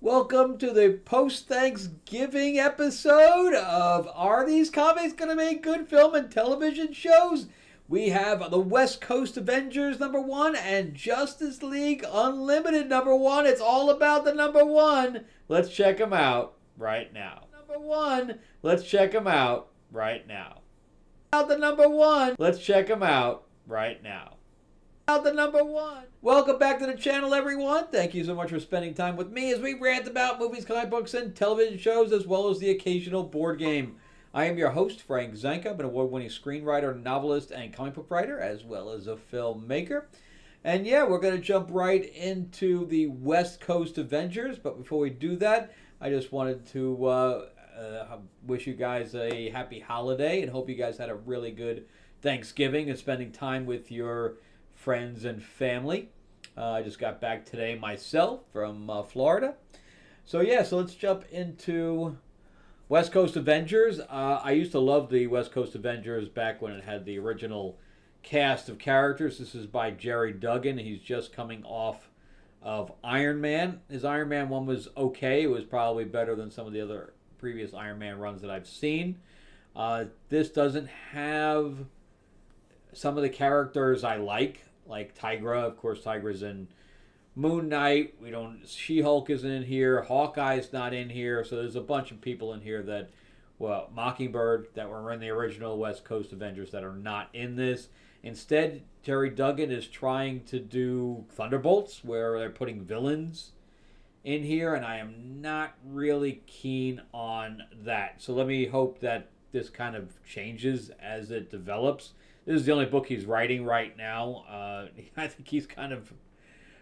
Welcome to the post-Thanksgiving episode of Are These Comics Gonna Make Good Film and Television Shows? We have the West Coast Avengers #1 and Justice League Unlimited #1. It's all about the #1. Let's check them out right now. #1. Let's check them out right now. Out the #1. Let's check them out right now. Out the #1. Welcome back to the channel, everyone. Thank you so much for spending time with me as we rant about movies, comic books, and television shows, as well as the occasional board game. I am your host, Frank Zanca. I'm an award-winning screenwriter, novelist, and comic book writer, as well as a filmmaker. And yeah, we're going to jump right into the West Coast Avengers. But before we do that, I just wanted to wish you guys a happy holiday and hope you guys had a really good Thanksgiving and spending time with your friends and family. I just got back today myself from Florida. So let's jump into West Coast Avengers. I used to love the West Coast Avengers back when it had the original cast of characters. This is by Gerry Duggan. He's just coming off of Iron Man. His Iron Man one was okay. It was probably better than some of the other previous Iron Man runs that I've seen. This doesn't have some of the characters I like Tigra. Of course, Tigra's in Moon Knight. She-Hulk isn't in here. Hawkeye's not in here. So there's a bunch of people in here that, Mockingbird, that were in the original West Coast Avengers that are not in this. Instead, Gerry Duggan is trying to do Thunderbolts, where they're putting villains in here, and I am not really keen on that. So let me hope that this kind of changes as it develops. This is the only book he's writing right now. I think he's kind of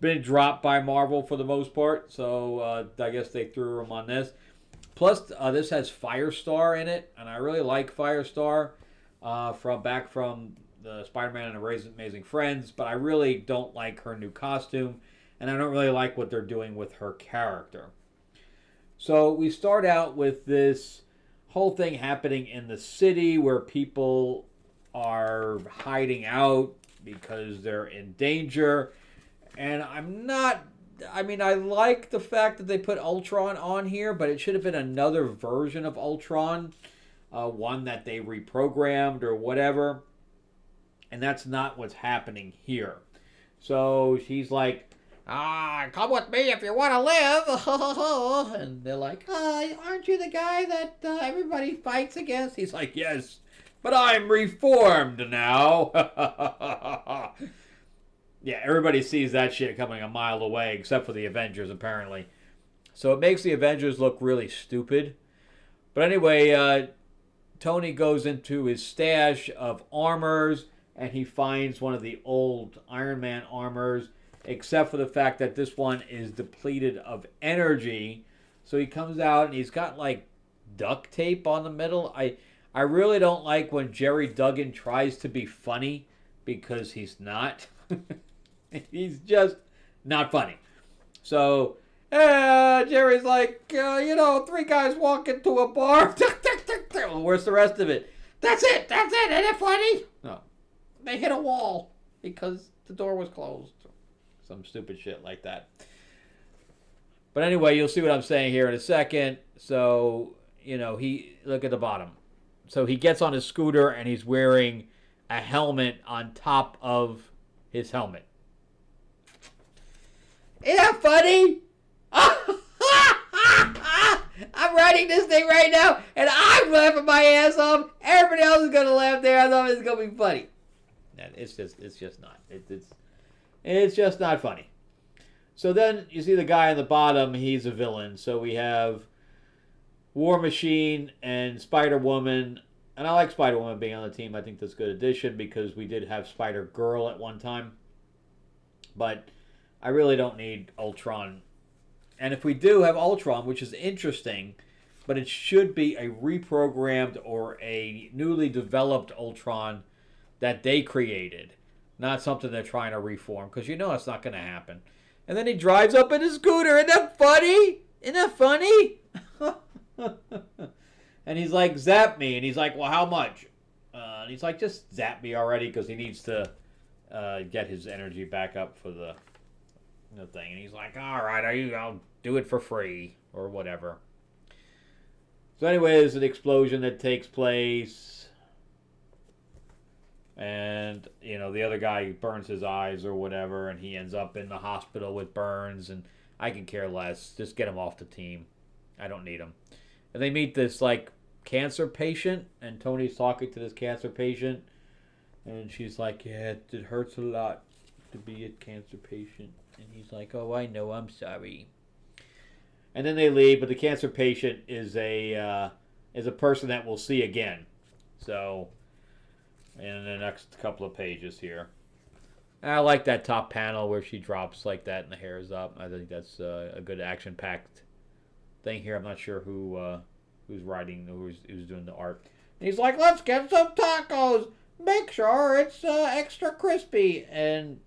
been dropped by Marvel for the most part, so I guess they threw him on this. Plus, this has Firestar in it, and I really like Firestar from the Spider-Man and Amazing Friends, but I really don't like her new costume, and I don't really like what they're doing with her character. So we start out with this whole thing happening in the city where people are hiding out because they're in danger. And I like the fact that they put Ultron on here, but it should have been another version of Ultron, one that they reprogrammed or whatever. And that's not what's happening here. So she's like, come with me if you want to live. And they're like, aren't you the guy that everybody fights against? He's like, yes, but I'm reformed now. Yeah, everybody sees that shit coming a mile away, except for the Avengers, apparently. So it makes the Avengers look really stupid. But anyway, Tony goes into his stash of armors, and he finds one of the old Iron Man armors, except for the fact that this one is depleted of energy. So he comes out, and he's got, like, duct tape on the middle. I really don't like when Gerry Duggan tries to be funny, because he's not. He's just not funny. So, Jerry's like, 3 guys walk into a bar. Where's the rest of it? That's it. Ain't it funny? No. They hit a wall because the door was closed. Some stupid shit like that. But anyway, you'll see what I'm saying here in a second. So, look at the bottom. So he gets on his scooter and he's wearing a helmet on top of his helmet. Isn't that funny? I'm writing this thing right now and I'm laughing my ass off. Everybody else is going to laugh there. I thought it's going to be funny. It's just not. It's just not funny. So then you see the guy on the bottom. He's a villain. So we have War Machine and Spider-Woman, and I like Spider-Woman being on the team. I think that's a good addition because we did have Spider-Girl at one time. But I really don't need Ultron. And if we do have Ultron, which is interesting, but it should be a reprogrammed or a newly developed Ultron that they created, not something they're trying to reform, because it's not going to happen. And then he drives up in his scooter. Isn't that funny? Isn't that funny? And he's like, zap me. And he's like, well, how much? And he's like, just zap me already, because he needs to get his energy back up for the the thing. And he's like, all right, I'll do it for free or whatever. So anyway, there's an explosion that takes place. And, the other guy burns his eyes or whatever. And he ends up in the hospital with burns. And I can care less. Just get him off the team. I don't need him. And they meet this, cancer patient. And Tony's talking to this cancer patient. And she's like, yeah, it hurts a lot to be a cancer patient. And he's like, oh, I know, I'm sorry. And then they leave, but the cancer patient is a person that we'll see again. So, in the next couple of pages here. I like that top panel where she drops like that and the hair is up. I think that's a good action-packed thing here. I'm not sure who's writing, who's doing the art. And he's like, let's get some tacos. Make sure it's extra crispy. And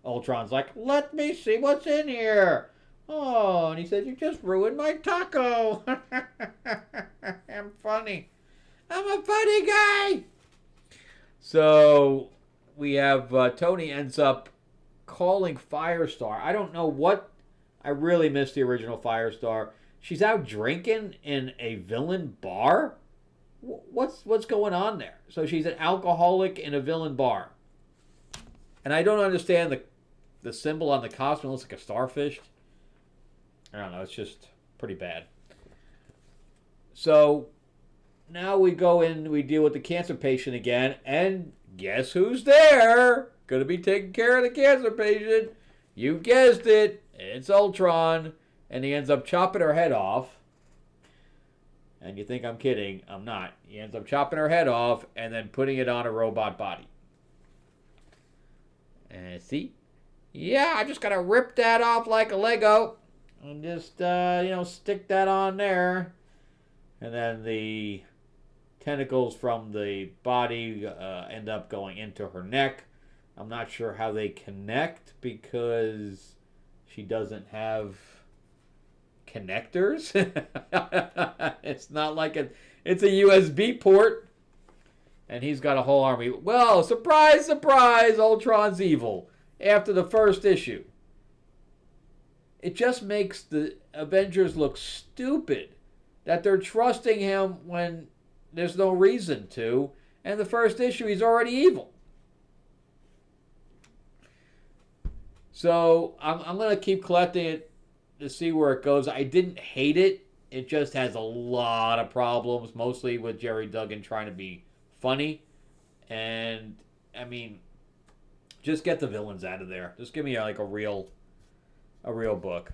Ultron's like, let me see what's in here. Oh, and he said, you just ruined my taco. I'm funny. I'm a funny guy. So we have Tony ends up calling Firestar. I don't know what. I really miss the original Firestar. She's out drinking in a villain bar. What's going on there? So she's an alcoholic in a villain bar. And I don't understand the symbol on the costume. It looks like a starfish. I don't know. It's just pretty bad. So now we go in. We deal with the cancer patient again. And guess who's there? Going to be taking care of the cancer patient. You guessed it. It's Ultron. And he ends up chopping her head off. And you think I'm kidding. I'm not. He ends up chopping her head off and then putting it on a robot body. And see? Yeah, I just got to rip that off like a Lego. And just, stick that on there. And then the tentacles from the body end up going into her neck. I'm not sure how they connect because she doesn't have connectors. It's not like it's a USB port. And he's got a whole army. Well, surprise, surprise, Ultron's evil after the first issue. It just makes the Avengers look stupid that they're trusting him when there's no reason to. And the first issue, he's already evil. So I'm going to keep collecting it to see where it goes. I didn't hate it. It just has a lot of problems, mostly with Jerry Duggan trying to be funny. And, just get the villains out of there. Just give me a real book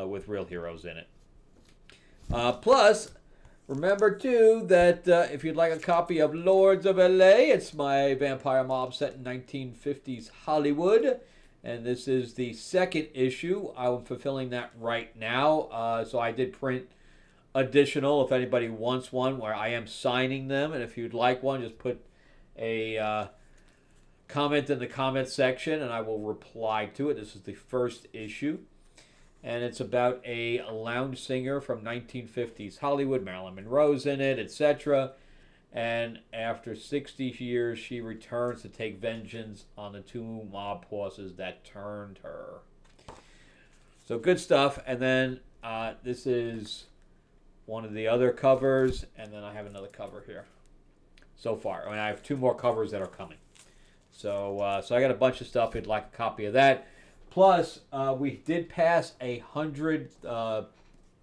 with real heroes in it. Plus, remember too that if you'd like a copy of Lords of LA, it's my vampire mob set in 1950s Hollywood. And this is the second issue. I'm fulfilling that right now. So I did print additional if anybody wants one where I am signing them. And if you'd like one, just put a comment in the comment section and I will reply to it. This is the first issue. And it's about a lounge singer from 1950s Hollywood. Marilyn Monroe's in it, etc. And after 60 years, she returns to take vengeance on the two mob bosses that turned her. So good stuff. And then this is one of the other covers. And then I have another cover here so far. I have two more covers that are coming. So I got a bunch of stuff. If you'd like a copy of that. Plus, we did pass 100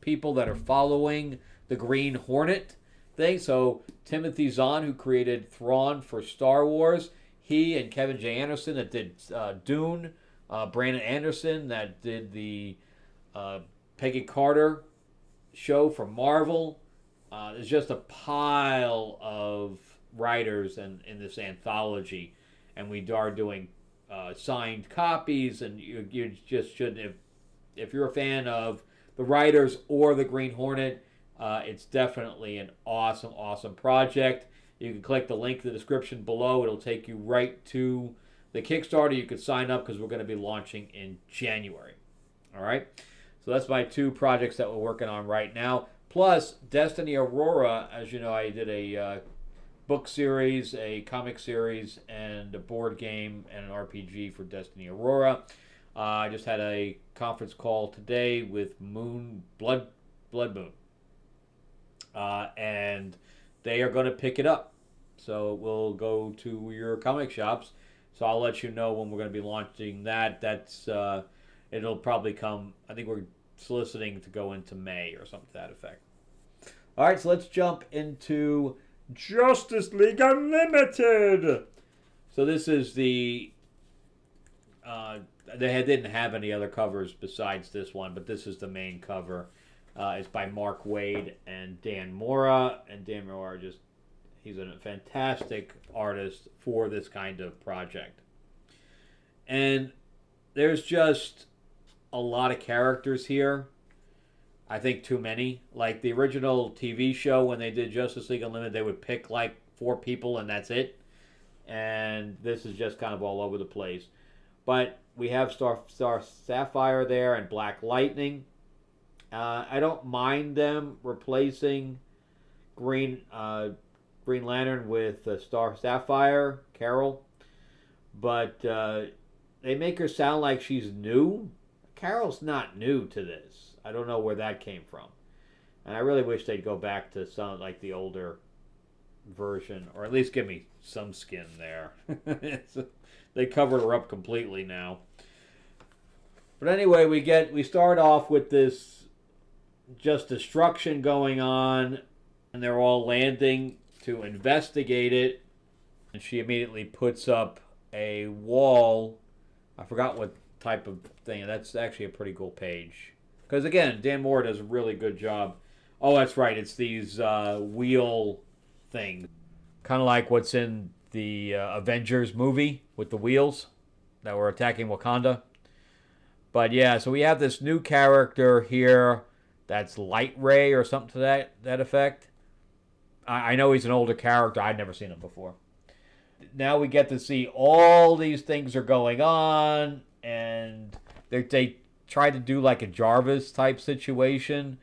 people that are following the Green Hornet thing. So Timothy Zahn, who created Thrawn for Star Wars, he and Kevin J. Anderson that did Dune, Brandon Anderson that did the Peggy Carter show for Marvel. There's just a pile of writers in this anthology, and we are doing signed copies, and you just shouldn't, if you're a fan of the writers or the Green Hornet, it's definitely an awesome project. You can click the link in the description below. It'll take you right to the Kickstarter. You can sign up because we're going to be launching in January. All right, so that's my two projects that we're working on right now. Plus, Destiny Aurora, as you know, I did a book series, a comic series, and a board game and an RPG for Destiny Aurora. I just had a conference call today with Blood Moon, and they are going to pick it up. So it will go to your comic shops. So I'll let you know when we're going to be launching that. It'll probably come. I think we're soliciting to go into May or something to that effect. All right, so let's jump into Justice League Unlimited. So this is they didn't have any other covers besides this one, but this is the main cover. It's by Mark Waid and Dan Mora, and Dan Mora he's a fantastic artist for this kind of project. And there's just a lot of characters here. I think too many. Like the original TV show, when they did Justice League Unlimited, they would pick like 4 people and that's it. And this is just kind of all over the place. But we have Star Sapphire there and Black Lightning. I don't mind them replacing Green Lantern with Star Sapphire, Carol. But they make her sound like she's new. Carol's not new to this. I don't know where that came from. And I really wish they'd go back to some like the older version, or at least give me some skin there. They covered her up completely now. But anyway, we start off with this just destruction going on, and they're all landing to investigate it. And she immediately puts up a wall. I forgot what type of thing. That's actually a pretty cool page. Because again, Dan Moore does a really good job. Oh, that's right. It's these wheel things. Kind of like what's in the Avengers movie with the wheels that were attacking Wakanda. But yeah, so we have this new character here that's Light Ray or something to that effect. I know he's an older character. I'd never seen him before. Now we get to see all these things are going on, and they try to do like a Jarvis type situation,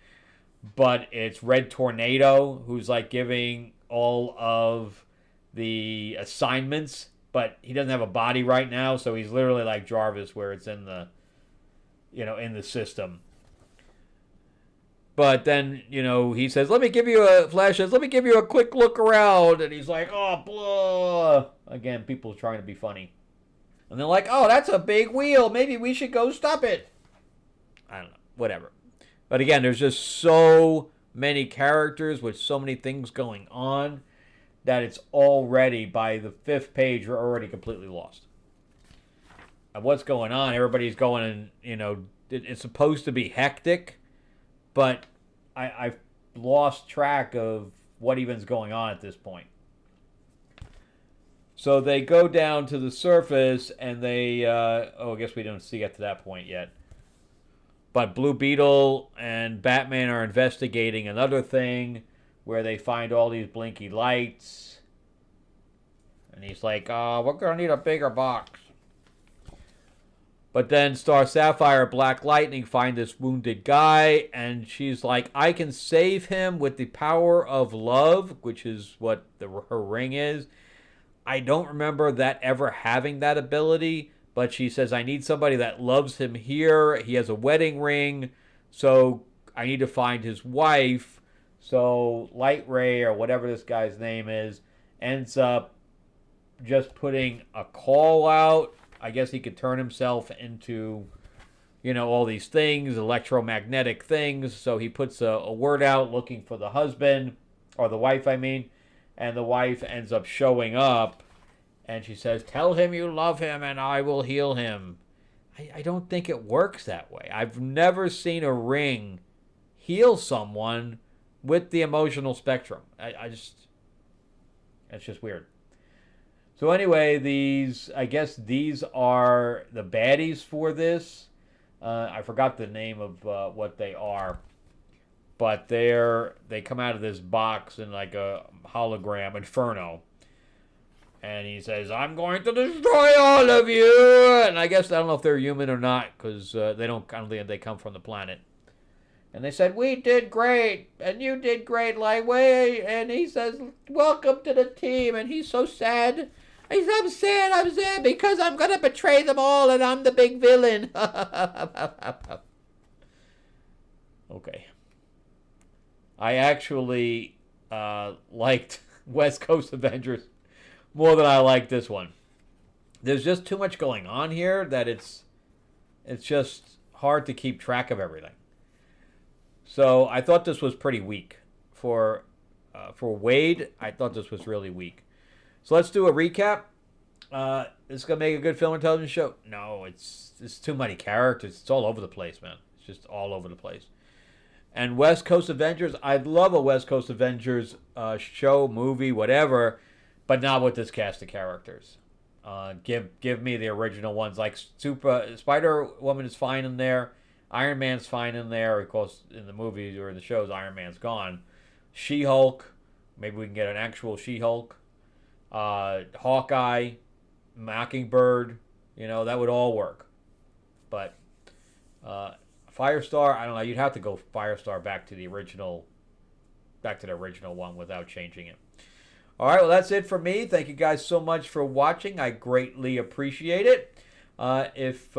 but it's Red Tornado who's like giving all of the assignments, but he doesn't have a body right now, so he's literally like Jarvis where it's in the system. But then, he says, let me give you a quick look around. And he's like, oh, blah. Again, people trying to be funny. And they're like, oh, that's a big wheel. Maybe we should go stop it. I don't know. Whatever. But again, there's just so many characters with so many things going on that it's already, by the 5th page, you're already completely lost. And what's going on? Everybody's going and, it's supposed to be hectic. But I've lost track of what even's going on at this point. So they go down to the surface and they... I guess we don't get to that point yet. But Blue Beetle and Batman are investigating another thing where they find all these blinky lights. And he's like, we're going to need a bigger box. But then Star Sapphire, Black Lightning find this wounded guy, and she's like, I can save him with the power of love, which is what her ring is. I don't remember that ever having that ability, but she says, I need somebody that loves him here. He has a wedding ring, so I need to find his wife. So Light Ray, or whatever this guy's name is, ends up just putting a call out. I guess he could turn himself into, all these things, electromagnetic things. So he puts a word out looking for the husband, or the wife, I mean. And the wife ends up showing up. And she says, tell him you love him and I will heal him. I don't think it works that way. I've never seen a ring heal someone with the emotional spectrum. It's just weird. So anyway, these are the baddies for this. I forgot the name of what they are. But they come out of this box in like a hologram, Inferno. And he says, I'm going to destroy all of you. And I don't know if they're human or not, because I don't think they come from the planet. And they said, we did great, and you did great, Lightway. And he says, welcome to the team. And he's so sad. I'm sad because I'm gonna betray them all and I'm the big villain. Okay. I actually liked West Coast Avengers more than I liked this one. There's just too much going on here that it's just hard to keep track of everything. So I thought this was pretty weak for Wade. I thought this was really weak. So let's do a recap. Is gonna make a good film and television show? No, it's too many characters. It's all over the place, man. It's just all over the place. And West Coast Avengers, I'd love a West Coast Avengers show, movie, whatever, but not with this cast of characters. Give me the original ones. Like Spider-Woman is fine in there. Iron Man's fine in there. Of course, in the movies or in the shows, Iron Man's gone. She-Hulk, maybe we can get an actual She-Hulk. Hawkeye, Mockingbird, that would all work. But Firestar, I don't know. You'd have to go Firestar back to the original one without changing it. All right, well, that's it for me. Thank you guys so much for watching. I greatly appreciate it. If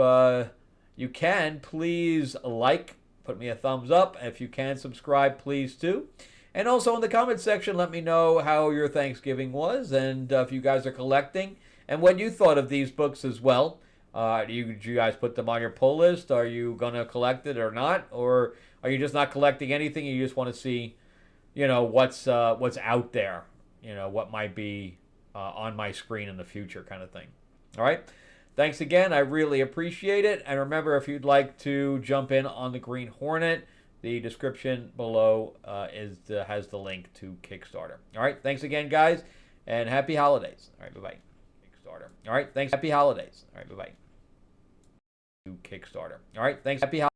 you can, please put me a thumbs up. If you can, subscribe, please, too. And also in the comment section, let me know how your Thanksgiving was and if you guys are collecting and what you thought of these books as well. Do you guys put them on your pull list? Are you going to collect it or not? Or are you just not collecting anything? You just want to see, what's out there, what might be on my screen in the future kind of thing. All right. Thanks again. I really appreciate it. And remember, if you'd like to jump in on the Green Hornet, the description below has the link to Kickstarter. All right. Thanks again, guys. And happy holidays. All right. Bye-bye. Kickstarter. All right. Thanks. Happy holidays. All right. Bye-bye. To Kickstarter. All right. Thanks. Happy holidays.